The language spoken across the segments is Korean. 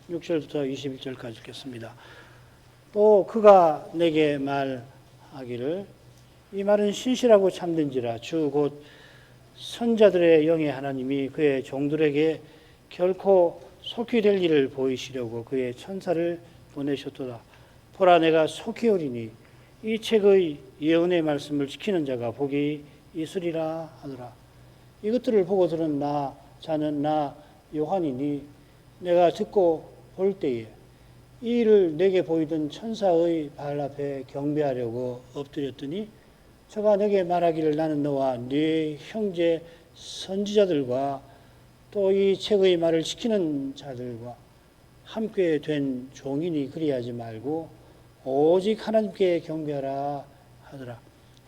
6절부터 21절까지 읽겠습니다. 또 그가 내게 말하기를 이 말은 신실하고 참된지라 주 곧 선자들의 영의 하나님이 그의 종들에게 결코 속히 될 일을 보이시려고 그의 천사를 보내셨도다. 보라 내가 속히 오리니 이 책의 예언의 말씀을 지키는 자가 복이 있으리라 하더라. 이것들을 보고 들은 자는 나 요한이니 내가 듣고 볼 때에 이 일을 내게 보이던 천사의 발 앞에 경배하려고 엎드렸더니 저가 내게 말하기를 나는 너와 네 형제 선지자들과 또 이 책의 말을 지키는 자들과 함께 된 종이니 그리하지 말고 오직 하나님께 경배하라 하더라.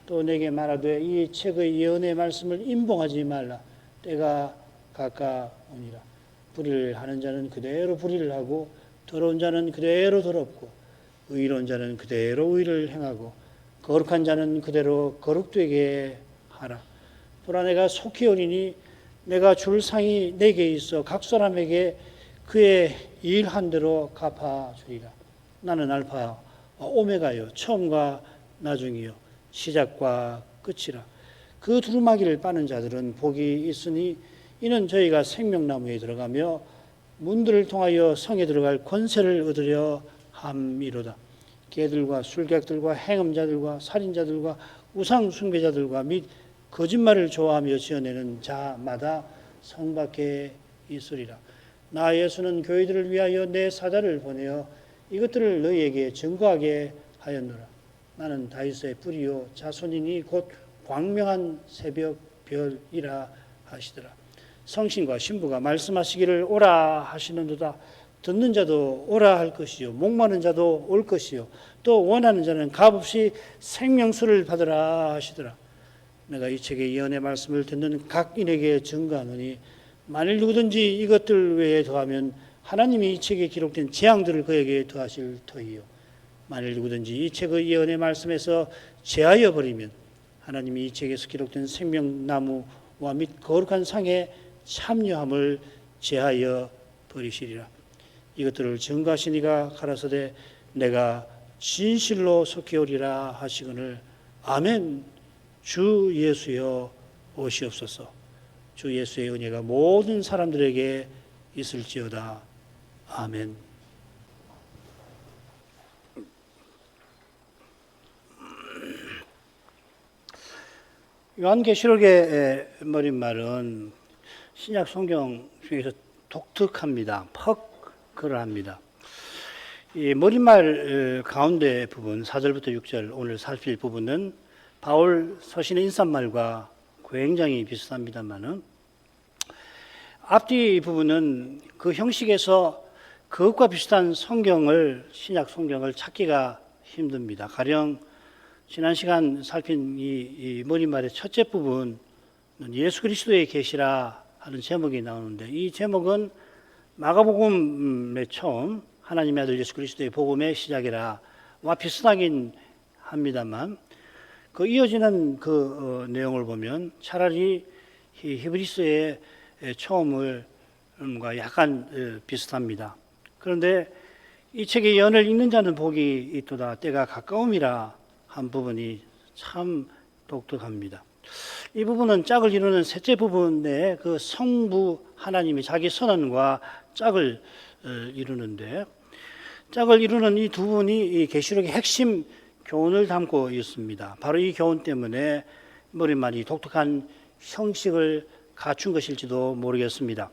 또 내게 말하되 이 책의 예언의 말씀을 임봉하지 말라. 때가 가까우니라. 불의를 하는 자는 그대로 불의를 하고 더러운 자는 그대로 더럽고 의로운 자는 그대로 의를 행하고 거룩한 자는 그대로 거룩되게 하라. 보라 내가 속히 오리니 내가 줄 상이 내게 있어 각 사람에게 그의 일한 대로 갚아주리라. 나는 알파와 오메가요 처음과 나중이요 시작과 끝이라. 그 두루마기를 빠는 자들은 복이 있으니 이는 저희가 생명나무에 들어가며 문들을 통하여 성에 들어갈 권세를 얻으려 함이로다. 개들과 술객들과 행음자들과 살인자들과 우상 숭배자들과 및 거짓말을 좋아하며 지어내는 자마다 성 밖에 있으리라. 나 예수는 교회들을 위하여 내 사자를 보내어 이것들을 너희에게 증거하게 하였노라. 나는 다윗의 뿌리요 자손이니 곧 광명한 새벽 별이라 하시더라. 성신과 신부가 말씀하시기를 오라 하시는도다. 듣는 자도 오라 할 것이요 목마른 자도 올 것이요 또 원하는 자는 값없이 생명수를 받으라 하시더라. 내가 이 책의 예언의 말씀을 듣는 각인에게 증거하노니 만일 누구든지 이것들 외에 더하면 하나님이 이 책에 기록된 재앙들을 그에게 더하실 터이요 만일 누구든지 이 책의 예언의 말씀에서 제하여 버리면 하나님이 이 책에서 기록된 생명나무와 및 거룩한 상에 참여함을 제하여 버리시리라. 이것들을 증거하시니가 가라사대 내가 진실로 속히 오리라 하시거늘 아멘. 주 예수여 오시옵소서. 주 예수의 은혜가 모든 사람들에게 있을지어다. 아멘. 요한계시록의 머릿말은 신약 성경 중에서 독특합니다. 그러합니다. 이 머릿말 가운데 부분 4절부터 6절 오늘 살필 부분은 바울 서신의 인사말과 굉장히 비슷합니다만은 앞뒤 부분은 그 형식에서 그것과 비슷한 신약 성경을 찾기가 힘듭니다. 가령 지난 시간 살핀 이 머릿말의 첫째 부분은 예수 그리스도의 계시라 하는 제목이 나오는데 이 제목은 마가복음의 처음 하나님의 아들 예수 그리스도의 복음의 시작이라와 비슷하긴 합니다만 그 이어지는 내용을 보면 차라리 히브리서의 처음과 약간 비슷합니다. 그런데 이 책의 예언을 읽는 자는 복이 있도다. 때가 가까움이라 한 부분이 참 독특합니다. 이 부분은 짝을 이루는 셋째 부분의 그 성부 하나님이 자기 선언과 짝을 이루는데 짝을 이루는 이 두 분이 이 계시록의 핵심 교훈을 담고 있습니다. 바로 이 교훈 때문에 머릿말이 독특한 형식을 갖춘 것일지도 모르겠습니다.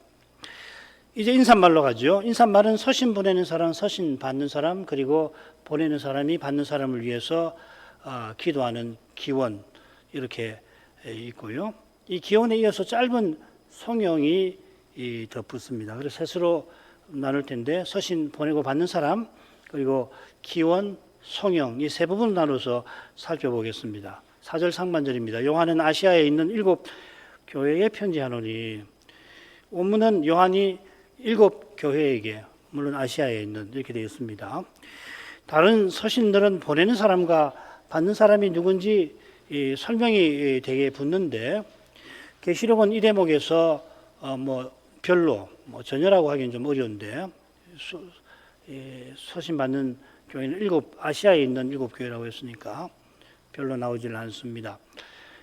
이제 인사말로 가죠. 인사말은 서신 보내는 사람, 서신 받는 사람, 그리고 보내는 사람이 받는 사람을 위해서 기도하는 기원 이렇게 있고요. 이 기원에 이어서 짧은 성형이 덧붙습니다. 그래서 셋으로 나눌 텐데 서신 보내고 받는 사람, 그리고 기원, 성형 이 세 부분을 나눠서 살펴보겠습니다. 4절 상반절입니다. 요한은 아시아에 있는 7 교회에 편지하노니 원문은 요한이 7 교회에게 물론 아시아에 있는 이렇게 되어 있습니다. 다른 서신들은 보내는 사람과 받는 사람이 누군지 설명이 되게 붙는데 계시록은 이 대목에서 별로 전혀라고 하기는 좀 어려운데 서신받는 교회는 아시아에 있는 7교회라고 했으니까 별로 나오질 않습니다.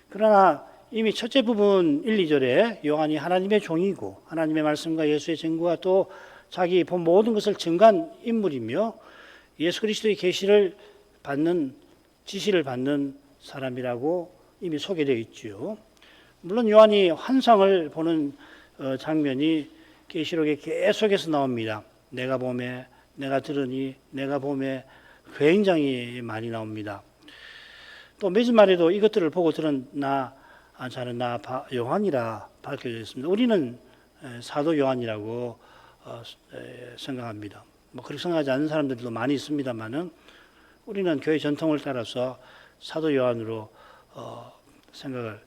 그러나 이미 첫째 부분 1, 2절에 요한이 하나님의 종이고 하나님의 말씀과 예수의 증거와 또 자기 본 모든 것을 증거한 인물이며 예수 그리스도의 계시를 받는 지시를 받는 사람이라고 이미 소개되어 있죠. 물론 요한이 환상을 보는 장면이 계시록에 계속해서 나옵니다. 내가 보매, 내가 들으니, 내가 보매 굉장히 많이 나옵니다. 또 매주 말에도 이것들을 보고 들은 저는 요한이라 밝혀져 있습니다. 우리는 사도 요한이라고 생각합니다. 그렇게 생각하지 않는 사람들도 많이 있습니다만은 우리는 교회 전통을 따라서 사도 요한으로 생각을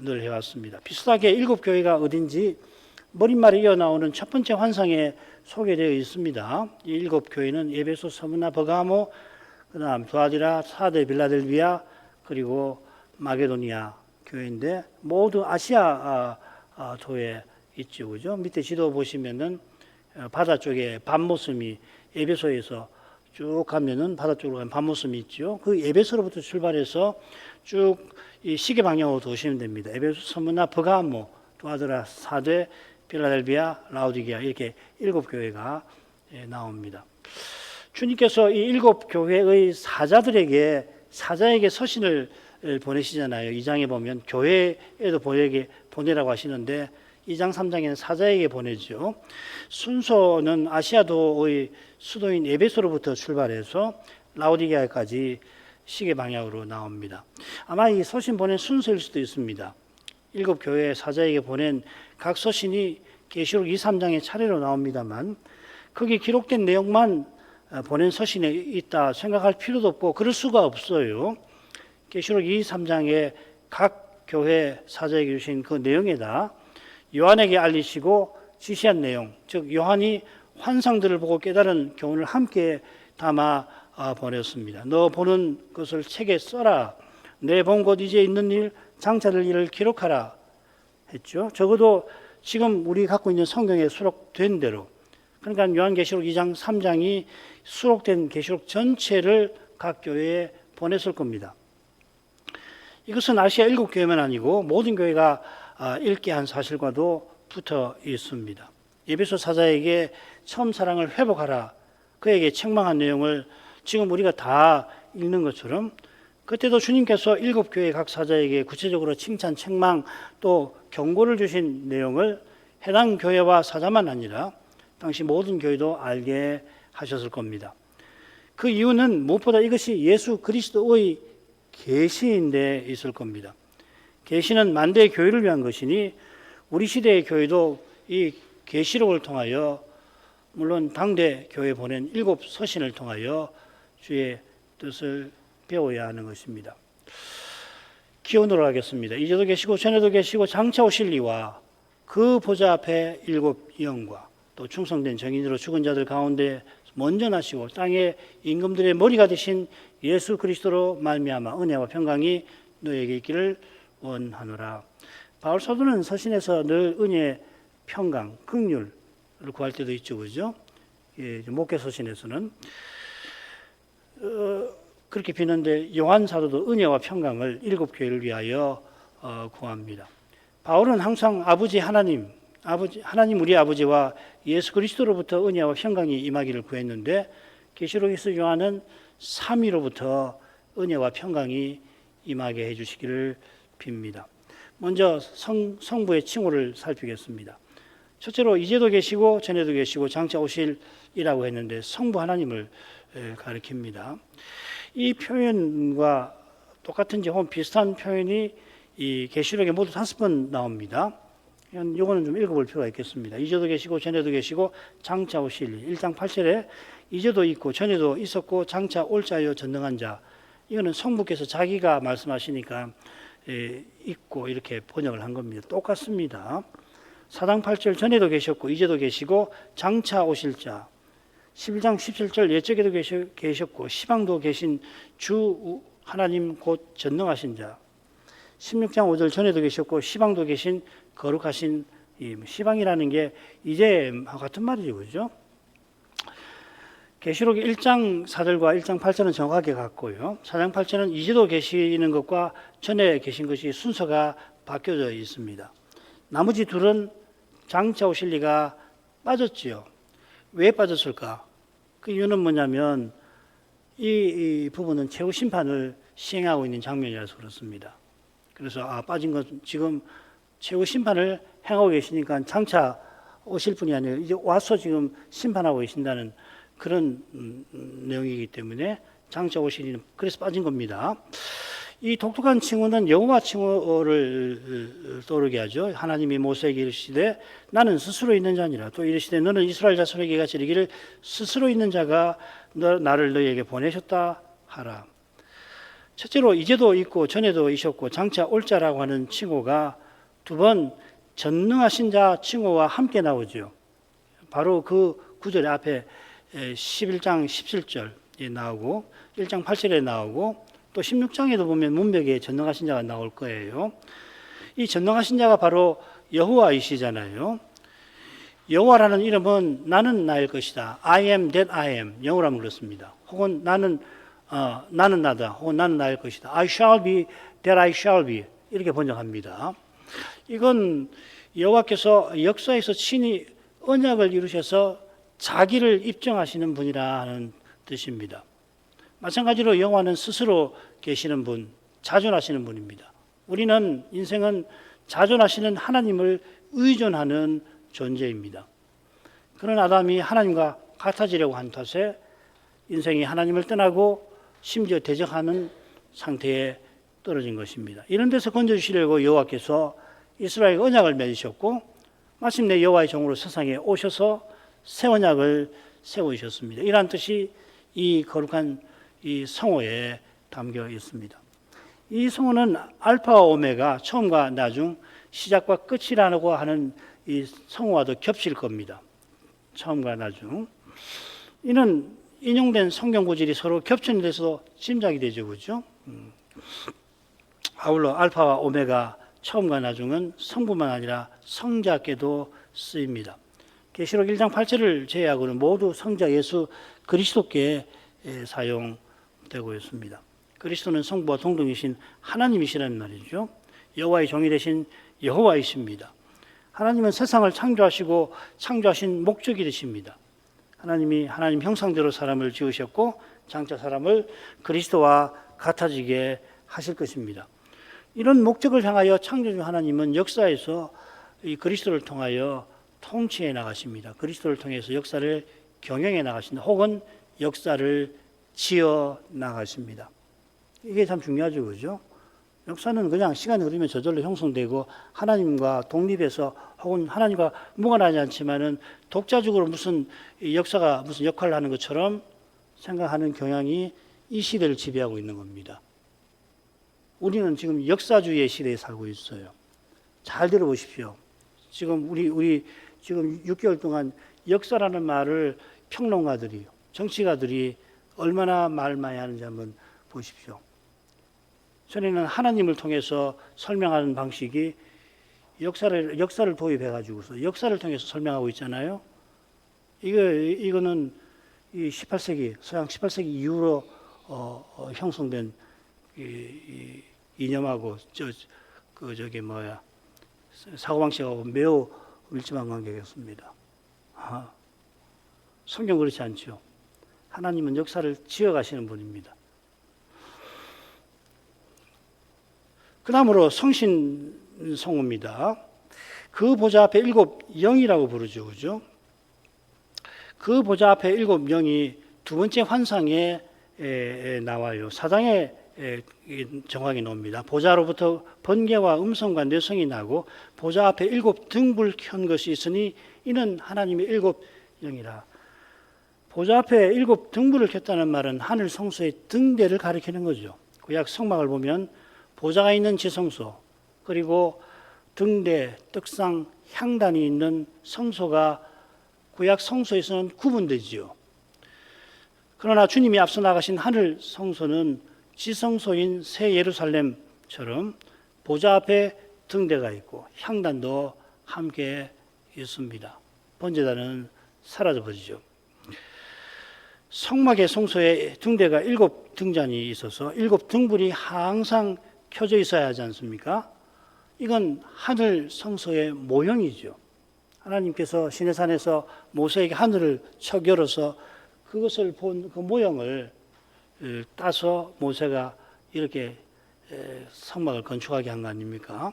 늘 해왔습니다. 비슷하게 7교회가 어딘지 머릿말에 이어나오는 첫 번째 환상에 소개되어 있습니다. 이 7교회는 에베소, 스무나, 버가모, 그 다음 두아디라, 사데, 빌라델비아, 그리고 마게도니아 교회인데 모두 아시아 도에 있죠. 그죠? 밑에 지도 보시면은 바다 쪽에 밤모섬이 에베소에서 쭉 가면은 바다 쪽으로 가면 밤모섬이 있죠. 그 에베소로부터 출발해서 쭉 이 시계 방향으로 도시면 됩니다. 에베소, 스무나, 버가모, 두아디라, 사데, 빌라델비아, 라우디게아 이렇게 7교회가 나옵니다. 주님께서 이 7교회의 사자에게 서신을 보내시잖아요. 2장에 보면 교회에도 보내라고 하시는데 2장 3장에는 사자에게 보내죠. 순서는 아시아도의 수도인 에베소로부터 출발해서 라우디게아까지 시계 방향으로 나옵니다. 아마 이 서신 보낸 순서일 수도 있습니다. 7교회 사자에게 보낸 각 서신이 계시록 2, 3장의 차례로 나옵니다만 거기 기록된 내용만 보낸 서신에 있다 생각할 필요도 없고 그럴 수가 없어요. 계시록 2, 3장에 각 교회 사자에게 주신 그 내용에다 요한에게 알리시고 지시한 내용, 즉 요한이 환상들을 보고 깨달은 교훈을 함께 담아 보냈습니다. 너 보는 것을 책에 써라. 내 본 것 이제 있는 일, 장차될 일을 기록하라 했죠. 적어도 지금 우리 갖고 있는 성경에 수록된 대로, 그러니까 요한계시록 2장, 3장이 수록된 계시록 전체를 각 교회에 보냈을 겁니다. 이것은 아시아 7교회만 아니고 모든 교회가 읽게 한 사실과도 붙어 있습니다. 에베소 사자에게 처음 사랑을 회복하라, 그에게 책망한 내용을 지금 우리가 다 읽는 것처럼 그때도 주님께서 7교회 각 사자에게 구체적으로 칭찬, 책망 또 경고를 주신 내용을 해당 교회와 사자만 아니라 당시 모든 교회도 알게 하셨을 겁니다. 그 이유는 무엇보다 이것이 예수 그리스도의 계시인데 있을 겁니다. 계시는 만대의 교회를 위한 것이니 우리 시대의 교회도 이 계시록을 통하여 물론 당대 교회에 보낸 7서신을 통하여 주의 뜻을 배워야 하는 것입니다. 기원으로 하겠습니다. 이제도 계시고 전에도 계시고 장차 오실 이와 그 보좌 앞에 7 영과 또 충성된 정인으로 죽은 자들 가운데 먼저 나시고 땅의 임금들의 머리가 되신 예수 그리스도로 말미암아 은혜와 평강이 너에게 있기를 원하노라. 바울 사도는 서신에서 늘 은혜, 평강, 긍휼을 구할 때도 있죠, 그죠? 예, 목회 서신에서는 그렇게 비는데 요한 사도도 은혜와 평강을 7교회를 위하여 구합니다. 바울은 항상 아버지 하나님 우리 아버지와 예수 그리스도로부터 은혜와 평강이 임하기를 구했는데 계시록에서 요한은 삼위로부터 은혜와 평강이 임하게 해주시기를 빕니다. 먼저 성부의 칭호를 살피겠습니다. 첫째로 이제도 계시고 전에도 계시고 장차 오실이라고 했는데 성부 하나님을 가리킵니다. 이 표현과 똑같은지 혹은 비슷한 표현이 이 계시록에 모두 5번 나옵니다. 이거는 좀 읽어볼 필요가 있겠습니다. 이제도 계시고 전에도 계시고 장차 오실 1장 8절에 이제도 있고 전에도 있었고 장차 올 자여 전능한 자, 이거는 성부께서 자기가 말씀하시니까 있고 이렇게 번역을 한 겁니다. 똑같습니다. 4장 8절 전에도 계셨고 이제도 계시고 장차 오실 자, 11장 17절 옛적에도 계셨고 시방도 계신 주 하나님 곧 전능하신 자, 16장 5절 전에도 계셨고 시방도 계신 거룩하신 시방이라는 게 이제와 같은 말이죠, 그죠? 계시록 1장 4절과 1장 8절은 정확하게 같고요. 4장 8절은 이제도 계시는 것과 전에 계신 것이 순서가 바뀌어져 있습니다. 나머지 둘은 장차 오실 리가 빠졌지요. 왜 빠졌을까? 그 이유는 뭐냐면 이 부분은 최후 심판을 시행하고 있는 장면이라서 그렇습니다. 그래서 빠진 건 지금 최후 심판을 행하고 계시니까 장차 오실 분이 아니라 이제 와서 지금 심판하고 계신다는 그런 내용이기 때문에 장차 오시리는 그래서 빠진 겁니다. 이 독특한 칭호는 여호와 칭호를 떠오르게 하죠. 하나님이 모세에게 이르시되 나는 스스로 있는 자니라. 또 이르시되 너는 이스라엘 자손에게 같이 이르기를 스스로 있는 자가 나를 너희에게 보내셨다 하라. 첫째로 이제도 있고 전에도 있었고 장차 올 자라고 하는 칭호가 두 번 전능하신 자 칭호와 함께 나오죠. 바로 그 구절의 앞에 11장 17절에 나오고 1장 8절에 나오고 또 16장에도 보면 문벽에 전능하신 자가 나올 거예요. 이 전능하신 자가 바로 여호와이시잖아요. 여호와라는 이름은 나는 나일 것이다. I am that I am. 영어로 그렇습니다. 혹은 나는 나다. 혹은 나는 나일 것이다. I shall be that I shall be. 이렇게 번역합니다. 이건 여호와께서 역사에서 친히 언약을 이루셔서 자기를 입증하시는 분이라 하는 뜻입니다. 마찬가지로 여호와는 스스로 계시는 분, 자존하시는 분입니다. 우리는 인생은 자존하시는 하나님을 의존하는 존재입니다. 그런 아담이 하나님과 같아지려고 한 탓에 인생이 하나님을 떠나고 심지어 대적하는 상태에 떨어진 것입니다. 이런 데서 건져주시려고 여호와께서 이스라엘 언약을 맺으셨고 마침내 여호와의 종으로 세상에 오셔서 새 언약을 세우셨습니다. 이러한 뜻이 이 거룩한 이 성호에 담겨 있습니다. 이 성호는 알파와 오메가, 처음과 나중, 시작과 끝이라고 하는 이 성호와도 겹칠 겁니다. 처음과 나중. 이는 인용된 성경 구절이 서로 겹치는 데서 짐작이 되죠, 그렇죠? 아울러 알파와 오메가, 처음과 나중은 성부만 아니라 성자께도 쓰입니다. 계시록 1장 8절을 제외하고는 모두 성자 예수 그리스도께 사용되고 있습니다. 그리스도는 성부와 동등이신 하나님이시라는 말이죠. 여호와의 종이 되신 여호와이십니다. 하나님은 세상을 창조하시고 창조하신 목적이 되십니다. 하나님이 하나님 형상대로 사람을 지으셨고 장차 사람을 그리스도와 같아지게 하실 것입니다. 이런 목적을 향하여 창조주 하나님은 역사에서 이 그리스도를 통하여 통치해 나가십니다. 그리스도를 통해서 역사를 경영해 나가신다. 혹은 역사를 지어 나가십니다. 이게 참 중요하죠, 그죠? 역사는 그냥 시간이 흐르면 저절로 형성되고 하나님과 독립해서 혹은 하나님과 무관하지 않지만은 독자적으로 무슨 역사가 무슨 역할을 하는 것처럼 생각하는 경향이 이 시대를 지배하고 있는 겁니다. 우리는 지금 역사주의의 시대에 살고 있어요. 잘 들어보십시오. 지금 우리 지금 6개월 동안 역사라는 말을 평론가들이, 정치가들이 얼마나 말 많이 하는지 한번 보십시오. 전에는 하나님을 통해서 설명하는 방식이 역사를 도입해 가지고서 역사를 통해서 설명하고 있잖아요. 이거는 이 18세기 서양 18세기 이후로 형성된 이 이념하고 사고방식하고 매우 밀접한 관계였습니다. 성경 그렇지 않죠. 하나님은 역사를 지어가시는 분입니다. 그 다음으로 성신성호입니다. 그 보좌 앞에 7 영이라고 부르죠. 그죠? 그 보좌 앞에 7 영이 두 번째 환상에 나와요. 4장에 정확히 나옵니다. 보좌로부터 번개와 음성과 뇌성이 나고 보좌 앞에 7 등불 켠 것이 있으니 이는 하나님의 7 영이라. 보좌 앞에 7 등불을 켰다는 말은 하늘 성소의 등대를 가리키는 거죠. 구약 성막을 보면 보좌가 있는 지성소 그리고 등대, 떡상, 향단이 있는 성소가 구약 성소에서는 구분되지요. 그러나 주님이 앞서 나가신 하늘 성소는 지성소인 새 예루살렘처럼 보좌 앞에 등대가 있고 향단도 함께 있습니다. 번제단은 사라져 버리죠. 성막의 성소에 등대가 7등잔이 있어서 7등불이 항상 켜져 있어야 하지 않습니까? 이건 하늘 성소의 모형이죠. 하나님께서 시내산에서 모세에게 하늘을 척 열어서 그것을 본 그 모형을 따서 모세가 이렇게 성막을 건축하게 한 거 아닙니까?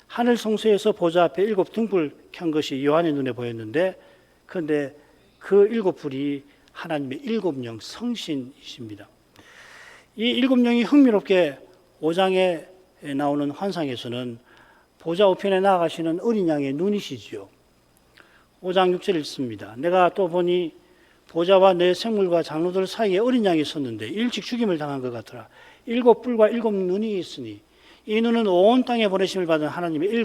하늘 성소에서 보좌 앞에 7등불 켠 것이 요한의 눈에 보였는데, 그런데 그 7불이 하나님의 7영 성신이십니다. 이 7영이 흥미롭게 5장에 나오는 환상에서는 보좌 우편에 나아가시는 어린 양의 눈이시지요. 5장 6절 읽습니다. 내가 또 보니 보좌와 내 생물과 장로들 사이에 어린 양이 섰는데 일찍 죽임을 당한 것 같더라. 7뿔과 7눈이 있으니 이 눈은 온 땅에 보내심을 받은 하나님의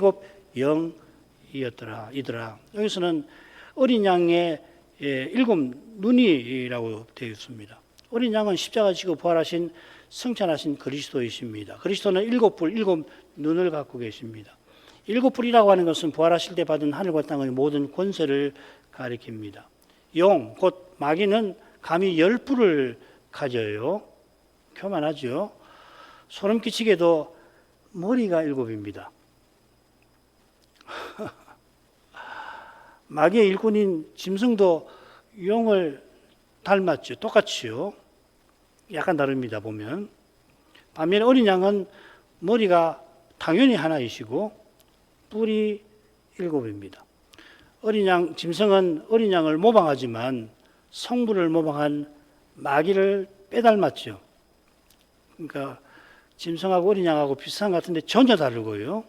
7영이었더라. 이더라. 여기서는 어린 양의 7눈이라고 되어 있습니다. 어린 양은 십자가 지고 부활하신 승천하신 그리스도이십니다. 그리스도는 7뿔 7눈을 갖고 계십니다. 7뿔이라고 하는 것은 부활하실 때 받은 하늘과 땅의 모든 권세를 가리킵니다. 용, 곧 마귀는 감히 10뿔을 가져요. 교만하죠. 소름 끼치게도 머리가 7입니다. 마귀의 일꾼인 짐승도 용을 닮았죠. 똑같이요. 약간 다릅니다, 보면. 반면에 어린 양은 머리가 당연히 하나이시고 뿔이 7입니다. 어린 양, 짐승은 어린 양을 모방하지만 성부를 모방한 마귀를 빼닮았죠. 그러니까 짐승하고 어린 양하고 비슷한 것 같은데 전혀 다르고요.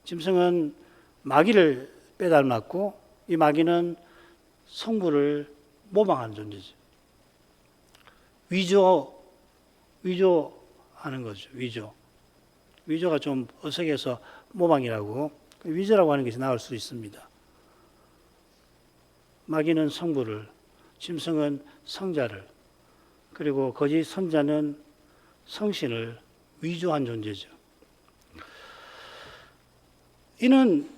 짐승은 마귀를 빼닮았고 이 마귀는 성부를 모방하는 존재죠. 위조하는 거죠. 위조가 좀 어색해서 모방이라고, 위조라고 하는 것이 나올 수 있습니다. 마귀는 성부를, 짐승은 성자를, 그리고 거짓 선자는 성신을 위조한 존재죠. 이는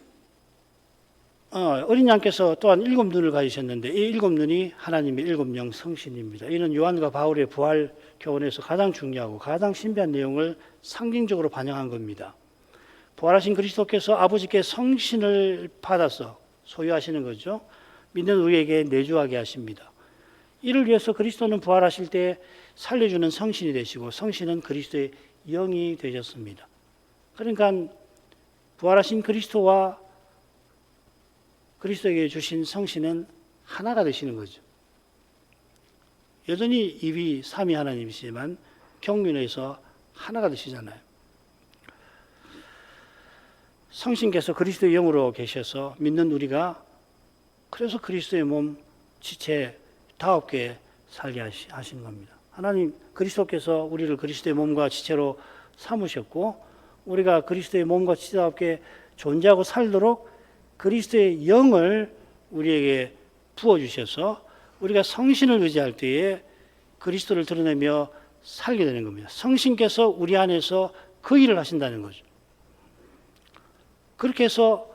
어린 양께서 또한 7눈을 가지셨는데 이 7눈이 하나님의 7영 성신입니다. 이는 요한과 바울의 부활 교훈에서 가장 중요하고 가장 신비한 내용을 상징적으로 반영한 겁니다. 부활하신 그리스도께서 아버지께 성신을 받아서 소유하시는 거죠. 믿는 우리에게 내주하게 하십니다. 이를 위해서 그리스도는 부활하실 때 살려주는 성신이 되시고 성신은 그리스도의 영이 되셨습니다. 그러니까 부활하신 그리스도와 그리스도에게 주신 성신은 하나가 되시는 거죠. 여전히 이위 삼위 하나님이시지만 경륜에서 하나가 되시잖아요. 성신께서 그리스도의 영으로 계셔서 믿는 우리가 그래서 그리스도의 몸 지체 5개 살게 하시는 겁니다. 하나님 그리스도께서 우리를 그리스도의 몸과 지체로 삼으셨고 우리가 그리스도의 몸과 지체답게 존재하고 살도록 그리스도의 영을 우리에게 부어주셔서 우리가 성신을 의지할 때에 그리스도를 드러내며 살게 되는 겁니다. 성신께서 우리 안에서 그 일을 하신다는 거죠. 그렇게 해서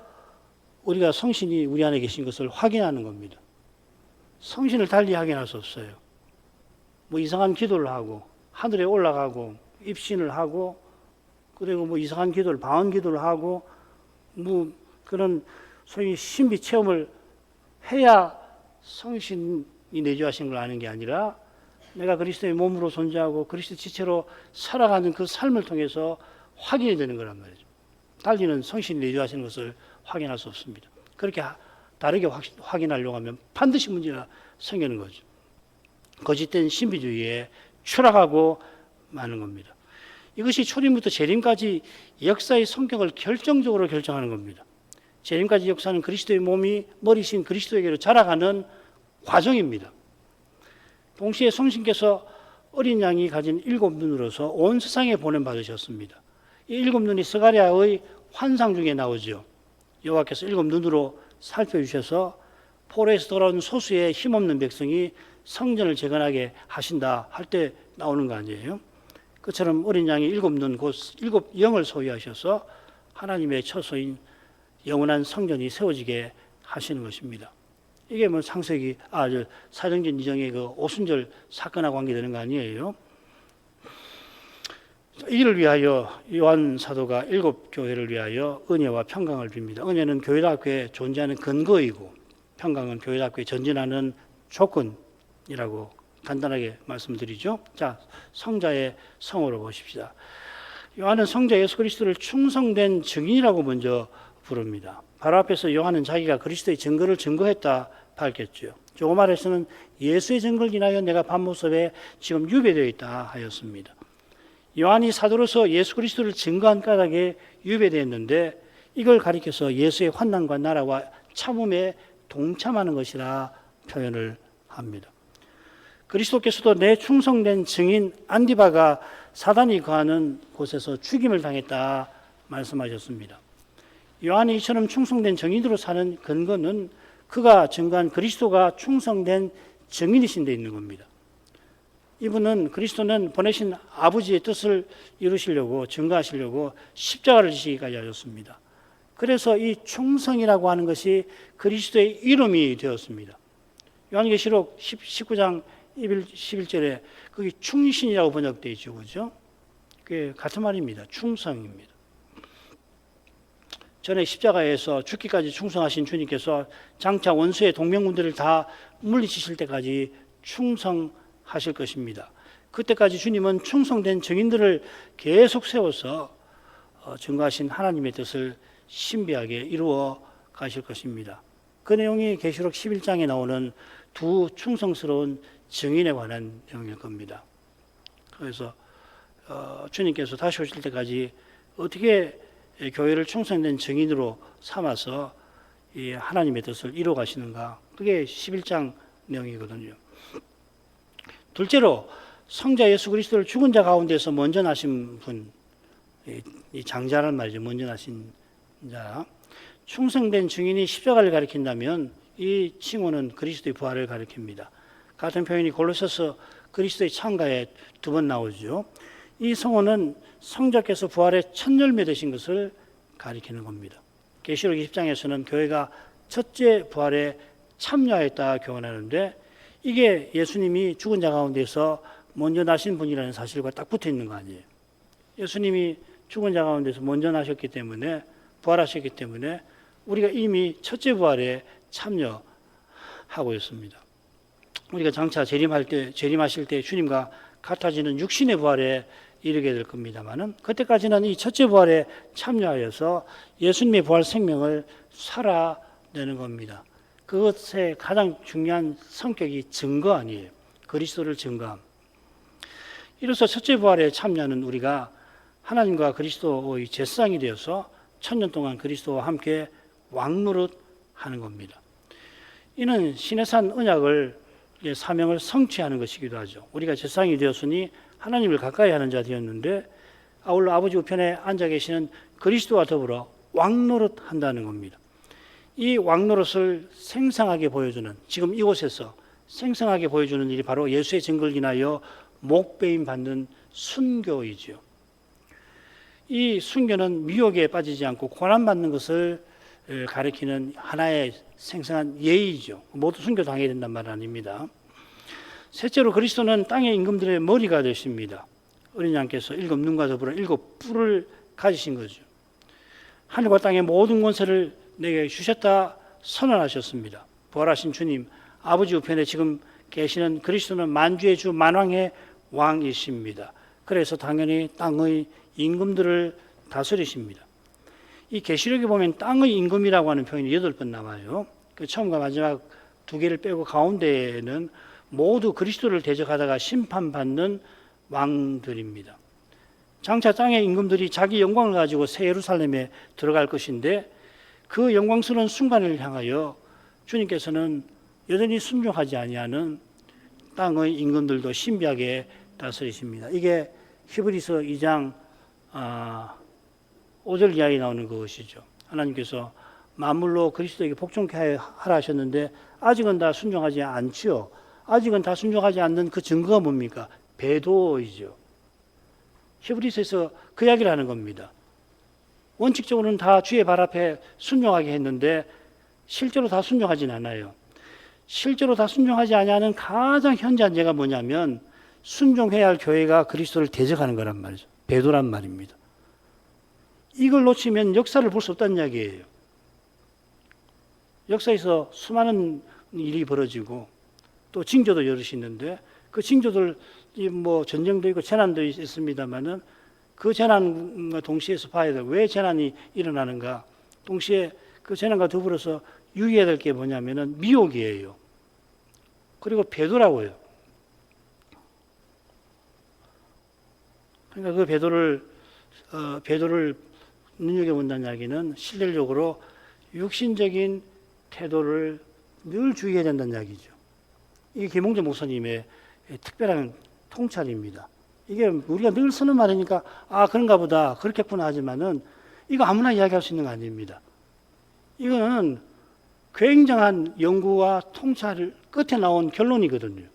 우리가 성신이 우리 안에 계신 것을 확인하는 겁니다. 성신을 달리 확인할 수 없어요. 뭐 이상한 기도를 하고 하늘에 올라가고 입신을 하고 그리고 뭐 이상한 기도를 방언 기도를 하고 뭐 그런 소위 신비 체험을 해야 성신이 내주하신 걸 아는 게 아니라 내가 그리스도의 몸으로 존재하고 그리스도 지체로 살아가는 그 삶을 통해서 확인이 되는 거란 말이죠. 달리는 성신이 내주하시는 것을 확인할 수 없습니다. 그렇게 다르게 확인하려고 하면 반드시 문제가 생기는 거죠. 거짓된 신비주의에 추락하고 마는 겁니다. 이것이 초림부터 재림까지 역사의 성격을 결정적으로 결정하는 겁니다. 재림까지 역사는 그리스도의 몸이 머리신 그리스도에게로 자라가는 과정입니다. 동시에 성신께서 어린 양이 가진 7눈으로서 온 세상에 보냄받으셨습니다. 이 7눈이 스가랴의 환상 중에 나오죠. 여호와께서 7눈으로 살펴주셔서 포로에서 돌아온 소수의 힘없는 백성이 성전을 재건하게 하신다 할 때 나오는 거 아니에요. 그처럼 어린 양이 7눈 곧 7영을 소유하셔서 하나님의 처소인 영원한 성전이 세워지게 하시는 것입니다. 이게 뭐 사정전 이정의 그 오순절 사건하고 관계되는 거 아니에요? 이를 위하여 요한 사도가 7교회를 위하여 은혜와 평강을 빕니다. 은혜는 교회답게 존재하는 근거이고 평강은 교회답게 전진하는 조건이라고 간단하게 말씀드리죠. 자, 성자의 성으로 보십시다. 요한은 성자 예수 그리스도를 충성된 증인이라고 먼저 부릅니다. 바로 앞에서 요한은 자기가 그리스도의 증거를 증거했다 밝혔죠. 조금 아래서는 예수의 증거를 인하여 내가 밤모습에 지금 유배되어 있다 하였습니다. 요한이 사도로서 예수 그리스도를 증거한 까닭에 유배되었는데 이걸 가리켜서 예수의 환난과 나라와 참음에 동참하는 것이라 표현을 합니다. 그리스도께서도 내 충성된 증인 안디바가 사단이 거하는 곳에서 죽임을 당했다 말씀하셨습니다. 요한이 이처럼 충성된 증인으로 사는 근거는 그가 증거한 그리스도가 충성된 증인이신 데 있는 겁니다. 이분은 그리스도는 보내신 아버지의 뜻을 이루시려고 증거하시려고 십자가를 지시기까지 하셨습니다. 그래서 이 충성이라고 하는 것이 그리스도의 이름이 되었습니다. 요한계시록 19장 11절에 거기 충신이라고 번역되어 있죠. 그죠? 그게 같은 말입니다. 충성입니다. 전에 십자가에서 죽기까지 충성하신 주님께서 장차 원수의 동맹군들을 다 물리치실 때까지 충성하실 것입니다. 그때까지 주님은 충성된 증인들을 계속 세워서 증거하신 하나님의 뜻을 신비하게 이루어 가실 것입니다. 그 내용이 계시록 11장에 나오는 두 충성스러운 증인에 관한 내용일 겁니다. 그래서 주님께서 다시 오실 때까지 어떻게 교회를 충성된 증인으로 삼아서 이 하나님의 뜻을 이루어 가시는가, 그게 11장 내용이거든요. 둘째로 성자 예수 그리스도를 죽은 자 가운데서 먼저 나신 분, 이 장자란 말이죠. 먼저 나신 자. 충성된 증인이 십자가를 가리킨다면 이 칭호는 그리스도의 부활을 가리킵니다. 같은 표현이 골로새서 그리스도의 창가에 2번 나오죠. 이 성호는 성자께서 부활의 첫 열매 되신 것을 가리키는 겁니다. 계시록 20장에서는 교회가 첫째 부활에 참여했다 교훈하는데 이게 예수님이 죽은 자 가운데서 먼저 나신 분이라는 사실과 딱 붙어 있는 거 아니에요. 예수님이 죽은 자 가운데서 먼저 나셨기 때문에, 부활하셨기 때문에 우리가 이미 첫째 부활에 참여하고 있습니다. 우리가 장차 재림하실 때 주님과 같아지는 육신의 부활에 이르게 될 겁니다만은 그때까지는 이 첫째 부활에 참여하여서 예수님의 부활 생명을 살아내는 겁니다. 그것의 가장 중요한 성격이 증거 아니에요. 그리스도를 증거함. 이로써 첫째 부활에 참여하는 우리가 하나님과 그리스도의 제사장이 되어서 1000년 동안 그리스도와 함께 왕노릇하는 겁니다. 이는 시내산 언약을 사명을 성취하는 것이기도 하죠. 우리가 제사장이 되었으니 하나님을 가까이 하는 자 되었는데 아울러 아버지 우편에 앉아 계시는 그리스도와 더불어 왕노릇한다는 겁니다. 이 왕노릇을 생생하게 보여주는, 지금 이곳에서 생생하게 보여주는 일이 바로 예수의 증거를 인하여 목배임 받는 순교이죠. 이 순교는 미혹에 빠지지 않고 고난받는 것을 가리키는 하나의 생생한 예의죠. 모두 순교당해야 된단 말 아닙니다. 셋째로 그리스도는 땅의 임금들의 머리가 되십니다. 어린 양께서 7 눈과 더불어 7 뿔을 가지신 거죠. 하늘과 땅의 모든 권세를 내게 주셨다 선언하셨습니다. 부활하신 주님, 아버지 우편에 지금 계시는 그리스도는 만주의 주 만왕의 왕이십니다. 그래서 당연히 땅의 임금들을 다스리십니다. 이 계시록에 보면 땅의 임금이라고 하는 표현이 8번 나와요. 그 처음과 마지막 2개를 빼고 가운데에는 모두 그리스도를 대적하다가 심판받는 왕들입니다. 장차 땅의 임금들이 자기 영광을 가지고 새 예루살렘에 들어갈 것인데 그 영광스러운 순간을 향하여 주님께서는 여전히 순종하지 아니하는 땅의 임금들도 신비하게 다스리십니다. 이게 히브리서 2장 5절 이하에 나오는 것이죠. 하나님께서 만물로 그리스도에게 복종케 하라 하셨는데 아직은 다 순종하지 않지요. 아직은 다 순종하지 않는 그 증거가 뭡니까? 배도이죠. 히브리서에서 그 이야기를 하는 겁니다. 원칙적으로는 다 주의 발 앞에 순종하게 했는데 실제로 다 순종하진 않아요. 실제로 다 순종하지 아니하는 가장 현저한 죄가 뭐냐면 순종해야 할 교회가 그리스도를 대적하는 거란 말이죠. 배도란 말입니다. 이걸 놓치면 역사를 볼 수 없다는 이야기예요. 역사에서 수많은 일이 벌어지고 또 징조도 여럿이 있는데 그 징조들 뭐 전쟁도 있고 재난도 있습니다만은 그 재난과 동시에서 봐야 되고 왜 재난이 일어나는가? 동시에 그 재난과 더불어서 유의해야 될 게 뭐냐면은 미혹이에요. 그리고 배도라고요. 그러니까 그 배도를 눈여겨본다는 이야기는 실질적으로 육신적인 태도를 늘 주의해야 된다는 이야기죠. 이게 김홍재 목사님의 특별한 통찰입니다. 이게 우리가 늘 쓰는 말이니까 그런가 보다 그렇겠구나 하지만은 이거 아무나 이야기할 수 있는 거 아닙니다. 이거는 굉장한 연구와 통찰 끝에 나온 결론이거든요.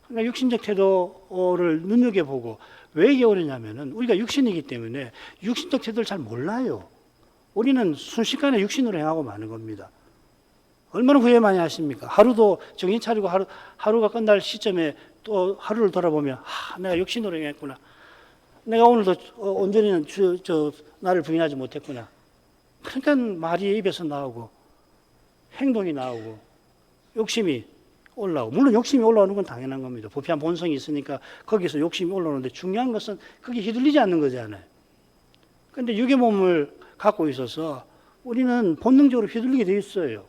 그러니까 육신적 태도를 눈여겨보고 왜 이게 어려냐면은 우리가 육신이기 때문에 육신적 태도를 잘 몰라요. 우리는 순식간에 육신으로 행하고 마는 겁니다. 얼마나 후회 많이 하십니까? 하루도 정신 차리고 하루가 끝날 시점에 또 하루를 돌아보면 내가 육신으로 행했구나. 내가 오늘도 온전히 나를 부인하지 못했구나. 그러니까 말이 입에서 나오고 행동이 나오고 욕심이 올라오고, 물론 욕심이 올라오는 건 당연한 겁니다. 부패한 본성이 있으니까 거기서 욕심이 올라오는데 중요한 것은 그게 휘둘리지 않는 거잖아요. 그런데 육의 몸을 갖고 있어서 우리는 본능적으로 휘둘리게 돼 있어요.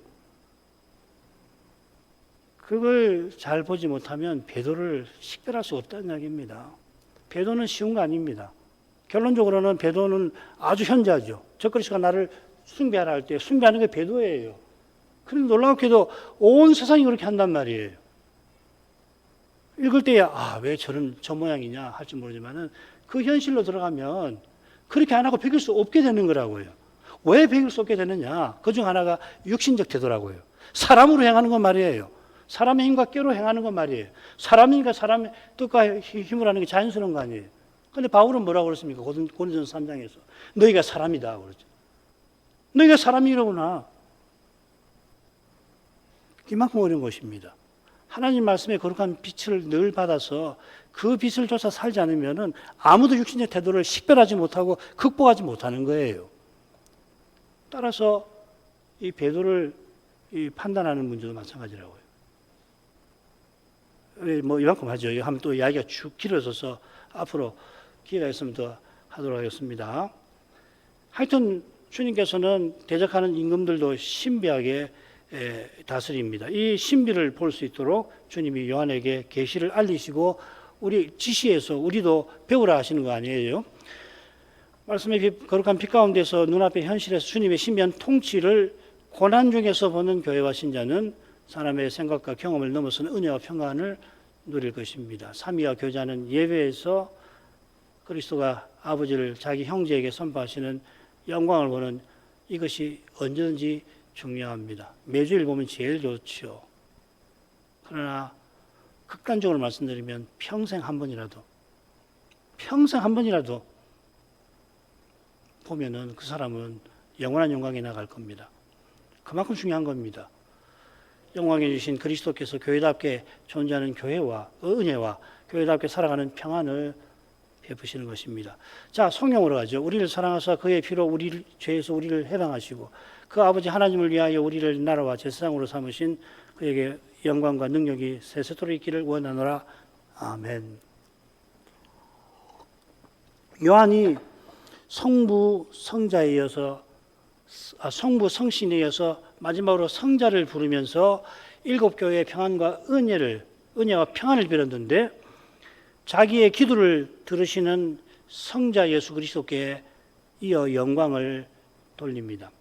그걸 잘 보지 못하면 배도를 식별할 수 없다는 이야기입니다. 배도는 쉬운 거 아닙니다. 결론적으로는 배도는 아주 현저하죠. 적그리스도가 나를 숭배하라 할 때 숭배하는 게 배도예요. 그런데 놀랍게도 온 세상이 그렇게 한단 말이에요. 읽을 때에 왜 저 모양이냐 할지 모르지만은 그 현실로 들어가면 그렇게 안 하고 배길 수 없게 되는 거라고요. 왜 배길 수 없게 되느냐? 그중 하나가 육신적 태도라고요. 사람으로 행하는 건 말이에요. 사람의 힘과 꾀로 행하는 건 말이에요. 사람이니까 사람의 뜻과 힘을 하는 게 자연스러운 거 아니에요. 그런데 바울은 뭐라고 그랬습니까? 고린도전서 3장에서 너희가 사람이다 그러죠. 너희가 사람이로구나. 이만큼 어려운 것입니다. 하나님 말씀의 거룩한 빛을 늘 받아서 그 빛을 쫓아 살지 않으면은 아무도 육신의 태도를 식별하지 못하고 극복하지 못하는 거예요. 따라서 이 배도를 판단하는 문제도 마찬가지라고요. 뭐 이만큼 하죠. 하면 또 이야기가 쭉 길어져서 앞으로 기회가 있으면 더 하도록 하겠습니다. 하여튼 주님께서는 대적하는 임금들도 신비하게 다스립니다. 이 신비를 볼 수 있도록 주님이 요한에게 계시를 알리시고 우리 지시해서 우리도 배우라 하시는 거 아니에요. 말씀의 거룩한 빛 가운데서 눈앞의 현실에서 주님의 신비한 통치를 고난 중에서 보는 교회와 신자는 사람의 생각과 경험을 넘어서는 은혜와 평안을 누릴 것입니다. 삼위와 교제하는 예배에서 그리스도가 아버지를 자기 형제에게 선포하시는 영광을 보는 이것이 언제든지 중요합니다. 매주일 보면 제일 좋죠. 그러나 극단적으로 말씀드리면 평생 한 번이라도 보면은 그 사람은 영원한 영광에 나갈 겁니다. 그만큼 중요한 겁니다. 영광에 주신 그리스도께서 교회답게 존재하는 교회와 은혜와 교회답게 살아가는 평안을 베푸시는 것입니다. 자, 성령으로 가죠. 우리를 사랑하사 그의 피로 우리 죄에서 우리를 해방하시고 그 아버지 하나님을 위하여 우리를 나라와 제사장으로 삼으신 그에게 영광과 능력이 세세토록 있기를 원하노라. 아멘. 요한이 성부 성자에 이어서 성부 성신에 이어서 마지막으로 성자를 부르면서 일곱 교회의 평안과 은혜와 평안을 빌었는데 자기의 기도를 들으시는 성자 예수 그리스도께 이어 영광을 돌립니다.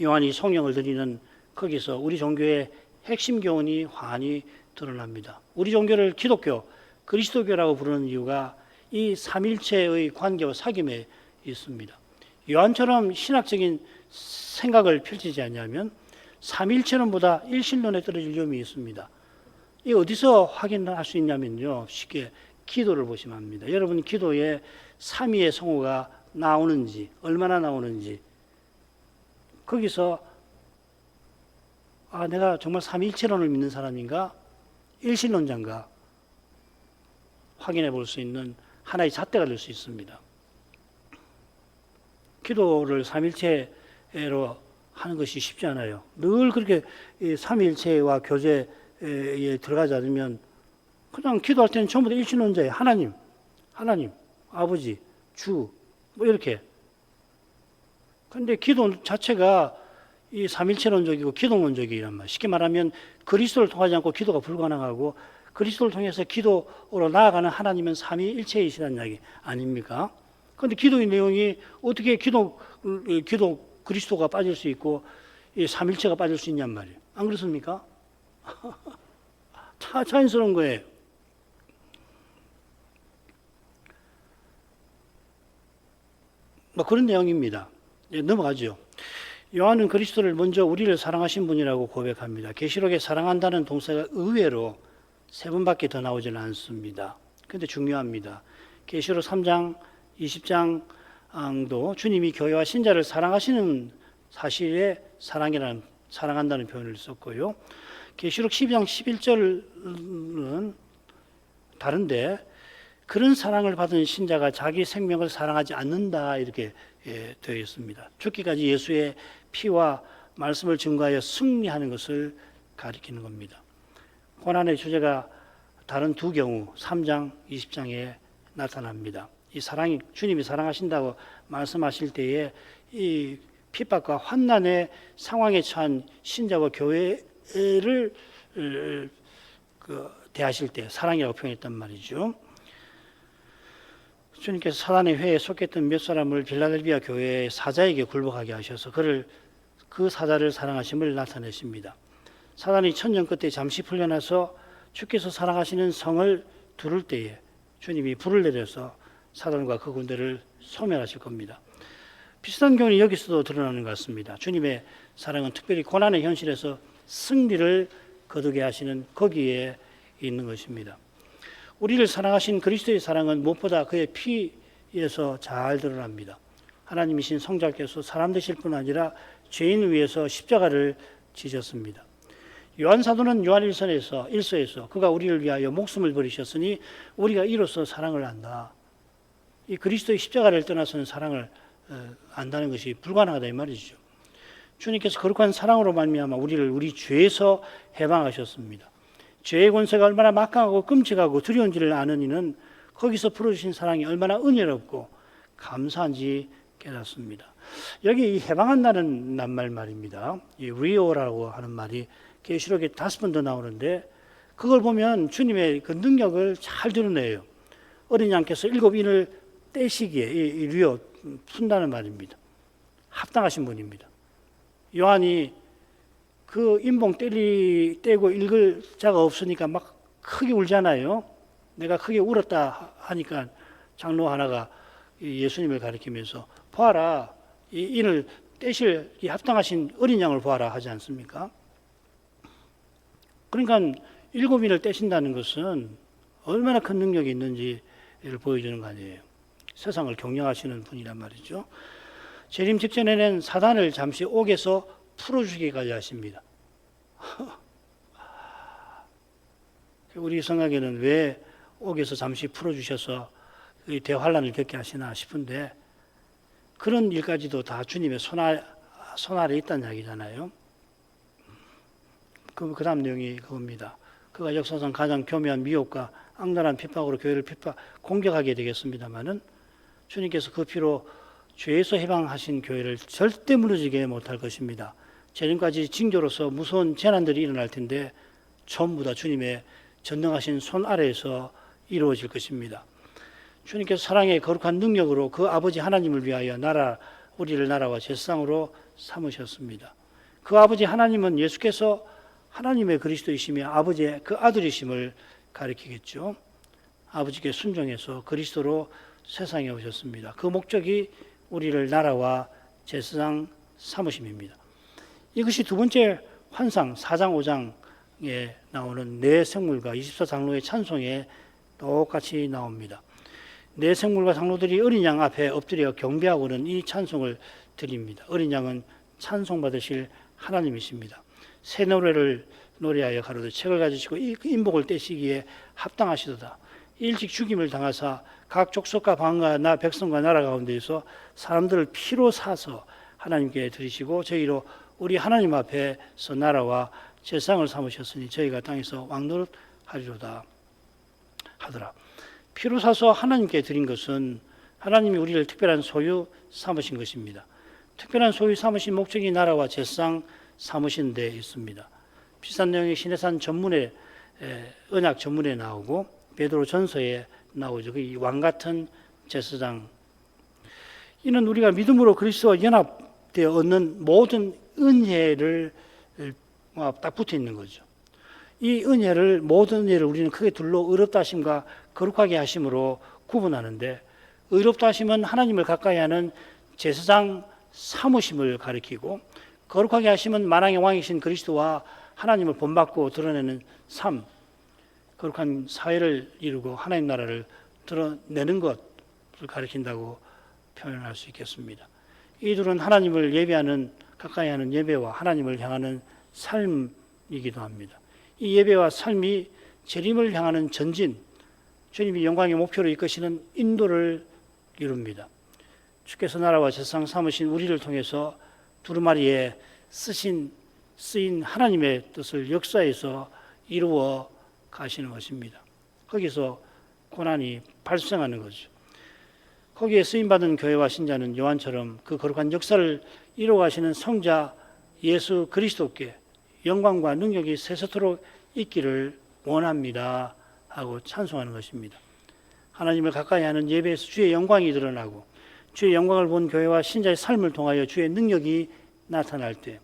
요한이 성령을 드리는 거기서 우리 종교의 핵심 교훈이 환히 드러납니다. 우리 종교를 기독교, 그리스도교라고 부르는 이유가 이 삼일체의 관계와 사귐에 있습니다. 요한처럼 신학적인 생각을 펼치지 않냐면 삼일체론보다 일신론에 떨어질 위험이 있습니다. 이 어디서 확인할 수 있냐면요. 쉽게 기도를 보시면 합니다. 여러분 기도에 삼위의 성호가 나오는지 얼마나 나오는지 거기서 내가 정말 삼위일체론을 믿는 사람인가 일신론자인가 확인해 볼 수 있는 하나의 잣대가 될 수 있습니다. 기도를 삼일체로 하는 것이 쉽지 않아요. 늘 그렇게 삼일체와 교제에 들어가지 않으면 그냥 기도할 때는 전부 다 일신론자예요. 하나님, 아버지, 주, 뭐 이렇게. 근데 기도 자체가 이 삼일체론적이고 기도론적이란 말이에요. 쉽게 말하면 그리스도를 통하지 않고 기도가 불가능하고 그리스도를 통해서 기도로 나아가는 하나님은 삼위일체이시라는 이야기 아닙니까? 그런데 기도의 내용이 어떻게 기도 그리스도가 빠질 수 있고 이 삼일체가 빠질 수 있냔 말이에요. 안 그렇습니까? 자연스러운 거예요. 뭐 그런 내용입니다. 넘어가죠. 요한은 그리스도를 먼저 우리를 사랑하신 분이라고 고백합니다. 계시록에 사랑한다는 동사가 의외로 3번밖에 더 나오지는 않습니다. 그런데 중요합니다. 계시록 3장, 20장도 주님이 교회와 신자를 사랑하시는 사실에 사랑한다는 표현을 썼고요. 계시록 12장 11절은 다른데 그런 사랑을 받은 신자가 자기 생명을 사랑하지 않는다 이렇게 되어 있습니다. 죽기까지 예수의 피와 말씀을 증거하여 승리하는 것을 가리키는 겁니다. 고난의 주제가 다른 두 경우 3장, 20장에 나타납니다. 이 사랑이 주님이 사랑하신다고 말씀하실 때에 이 핍박과 환난의 상황에 처한 신자와 교회를 대하실 때 사랑이라고 표현했단 말이죠. 주님께서 사단의 회에 속했던 몇 사람을 빌라델비아 교회의 사자에게 굴복하게 하셔서 그 사자를 사랑하심을 나타내십니다. 사단이 천년 끝에 잠시 풀려나서 주께서 사랑하시는 성을 두를 때에 주님이 불을 내려서 사단과 그 군대를 소멸하실 겁니다. 비슷한 교훈이 여기서도 드러나는 것 같습니다. 주님의 사랑은 특별히 고난의 현실에서 승리를 거두게 하시는 거기에 있는 것입니다. 우리를 사랑하신 그리스도의 사랑은 무엇보다 그의 피에서 잘 드러납니다. 하나님이신 성자께서 사람 되실 뿐 아니라 죄인을 위해서 십자가를 지셨습니다. 요한 사도는 요한일서에서 그가 우리를 위하여 목숨을 버리셨으니 우리가 이로써 사랑을 안다. 이 그리스도의 십자가를 떠나서는 사랑을 안다는 것이 불가능하다 이 말이죠. 주님께서 거룩한 사랑으로 말미암아 우리를 우리 죄에서 해방하셨습니다. 죄의 권세가 얼마나 막강하고 끔찍하고 두려운지를 아는 이는 거기서 풀어주신 사랑이 얼마나 은혜롭고 감사한지 깨닫습니다. 여기 이 해방한다는 낱말 말입니다. 이 리오라고 하는 말이 계시록에 5번 더 나오는데 그걸 보면 주님의 그 능력을 잘 드러내요. 어린 양께서 7인을 떼시기에 이 리오 푼다는 말입니다. 합당하신 분입니다. 요한이 그 인봉 떼고 읽을 자가 없으니까 막 크게 울잖아요. 내가 크게 울었다 하니까 장로 하나가 예수님을 가리키면서 보아라, 이 인을 떼실 이 합당하신 어린 양을 보아라 하지 않습니까? 그러니까 7인을 떼신다는 것은 얼마나 큰 능력이 있는지를 보여주는 거 아니에요. 세상을 경영하시는 분이란 말이죠. 재림 직전에는 사단을 잠시 옥에서 풀어주기까지 하십니다. 우리 생각에는 왜 옥에서 잠시 풀어주셔서 대환란을 겪게 하시나 싶은데 그런 일까지도 다 주님의 손 아래 있다는 이야기잖아요. 그 다음 내용이 그겁니다. 그가 역사상 가장 교묘한 미혹과 악랄한 핍박으로 교회를 공격하게 되겠습니다마는 주님께서 그 피로 죄에서 해방하신 교회를 절대 무너지게 못할 것입니다. 재림까지 징조로서 무서운 재난들이 일어날 텐데 전부 다 주님의 전능하신 손 아래에서 이루어질 것입니다. 주님께서 사랑의 거룩한 능력으로 그 아버지 하나님을 위하여 우리를 나라와 제사장으로 삼으셨습니다. 그 아버지 하나님은 예수께서 하나님의 그리스도이시며 아버지의 그 아들이심을 가리키겠죠. 아버지께 순종해서 그리스도로 세상에 오셨습니다. 그 목적이 우리를 나라와 제사장 삼으심입니다. 이것이 두 번째 환상 4장 5장에 나오는 네 생물과 24장로의 찬송에 똑같이 나옵니다. 네 생물과 장로들이 어린 양 앞에 엎드려 경배하고는 이 찬송을 드립니다. 어린 양은 찬송받으실 하나님이십니다. 새 노래를 노래하여 가로되 책을 가지시고 인복을 떼시기에 합당하시도다. 일찍 죽임을 당하사 각 족속과 방과 나 백성과 나라 가운데에서 사람들을 피로 사서 하나님께 드리시고 저희로 우리 하나님 앞에서 나라와 제상을 삼으셨으니 저희가 땅에서 왕노릇하리로다 하더라. 피로 사서 하나님께 드린 것은 하나님이 우리를 특별한 소유 삼으신 것입니다. 특별한 소유 삼으신 목적이 나라와 제상 삼으신 데 있습니다. 비슷한 내용이 신해산 전문에 언약 전문에 나오고 베드로 전서에 나오죠. 그 왕 같은 제사장. 이는 우리가 믿음으로 그리스도와 연합되어 얻는 모든 은혜를 딱 붙어 있는 거죠. 이 은혜를 모든 은혜를 우리는 크게 둘로 의롭다 하심과 거룩하게 하심으로 구분하는데 의롭다 하심은 하나님을 가까이 하는 제사장 사무심을 가리키고 거룩하게 하심은 만왕의 왕이신 그리스도와 하나님을 본받고 드러내는 삶, 거룩한 사회를 이루고 하나님 나라를 드러내는 것을 가리킨다고 표현할 수 있겠습니다. 이 둘은 하나님을 예배하는 가까이 하는 예배와 하나님을 향하는 삶이기도 합니다. 이 예배와 삶이 재림을 향하는 전진, 주님이 영광의 목표로 이끄시는 인도를 이룹니다. 주께서 나라와 제사장 삼으신 우리를 통해서 두루마리에 쓰인 하나님의 뜻을 역사에서 이루어 가시는 것입니다. 거기서 고난이 발생하는 거죠. 거기에 쓰임받은 교회와 신자는 요한처럼 그 거룩한 역사를 이루어 가시는 성자 예수 그리스도께 영광과 능력이 세세토록 있기를 원합니다 하고 찬송하는 것입니다. 하나님을 가까이 하는 예배에서 주의 영광이 드러나고 주의 영광을 본 교회와 신자의 삶을 통하여 주의 능력이 나타날 때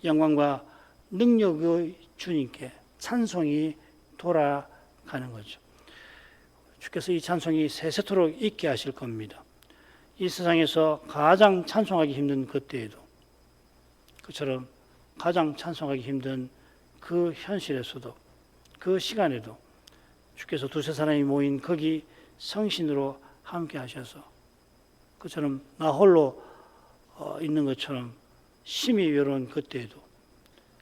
영광과 능력의 주님께 찬송이 돌아가는 거죠. 주께서 이 찬송이 세세토록 있게 하실 겁니다. 이 세상에서 가장 찬송하기 힘든 그때에도 그처럼 가장 찬송하기 힘든 그 현실에서도 그 시간에도 주께서 두세 사람이 모인 거기 성신으로 함께 하셔서 그처럼 나 홀로 있는 것처럼 심히 외로운 그때에도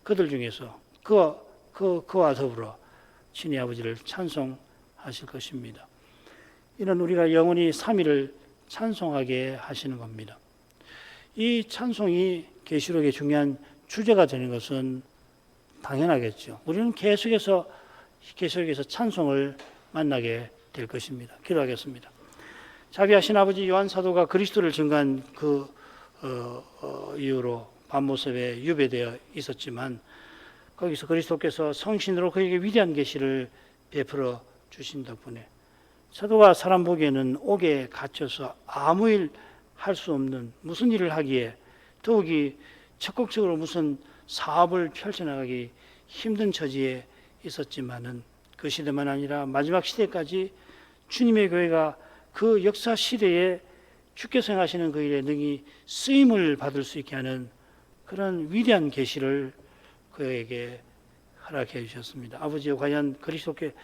그들 중에서 그와 더불어 신의 아버지를 찬송하실 것입니다. 이는 우리가 영원히 삼위를 찬송하게 하시는 겁니다. 이 찬송이 계시록의 중요한 주제가 되는 것은 당연하겠죠. 우리는 계속해서 계시록에서 찬송을 만나게 될 것입니다. 기도하겠습니다. 자비하신 아버지 요한 사도가 그리스도를 증거한 그 이후로 밤모습에 유배되어 있었지만 거기서 그리스도께서 성신으로 그에게 위대한 계시를 베풀어 주신 덕분에 사도가 사람 보기에는 옥에 갇혀서 아무 일 할 수 없는 무슨 일을 하기에 더욱이 적극적으로 무슨 사업을 펼쳐나가기 힘든 처지에 있었지만은 그 시대만 아니라 마지막 시대까지 주님의 교회가 그 역사 시대에 주께서 행하시는 그 일에 능히 쓰임을 받을 수 있게 하는 그런 위대한 계시를 그에게 허락해 주셨습니다. 아버지여 과연 그리스도께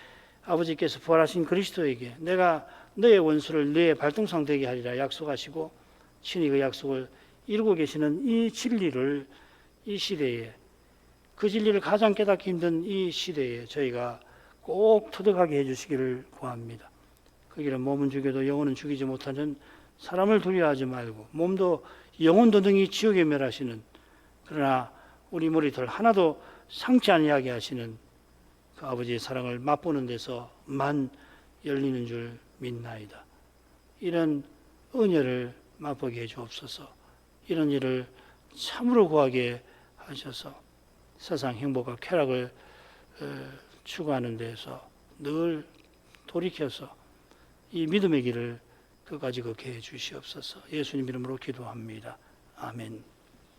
아버지께서 부활하신 그리스도에게 내가 너의 원수를 너의 발등상 되게 하리라 약속하시고 친히 그 약속을 이루고 계시는 이 진리를 이 시대에 그 진리를 가장 깨닫기 힘든 이 시대에 저희가 꼭 터득하게 해주시기를 구합니다. 그 길은 몸은 죽여도 영혼은 죽이지 못하는 사람을 두려워하지 말고 몸도 영혼도 등이 지옥에 멸하시는 그러나 우리 머리털 하나도 상치 아니하게 하시는 그 아버지의 사랑을 맛보는 데서만 열리는 줄 믿나이다. 이런 은혜를 맛보게 해주옵소서. 이런 일을 참으로 구하게 하셔서 세상 행복과 쾌락을 추구하는 데에서 늘 돌이켜서 이 믿음의 길을 끝까지 걷게 해 주시옵소서. 예수님 이름으로 기도합니다. 아멘.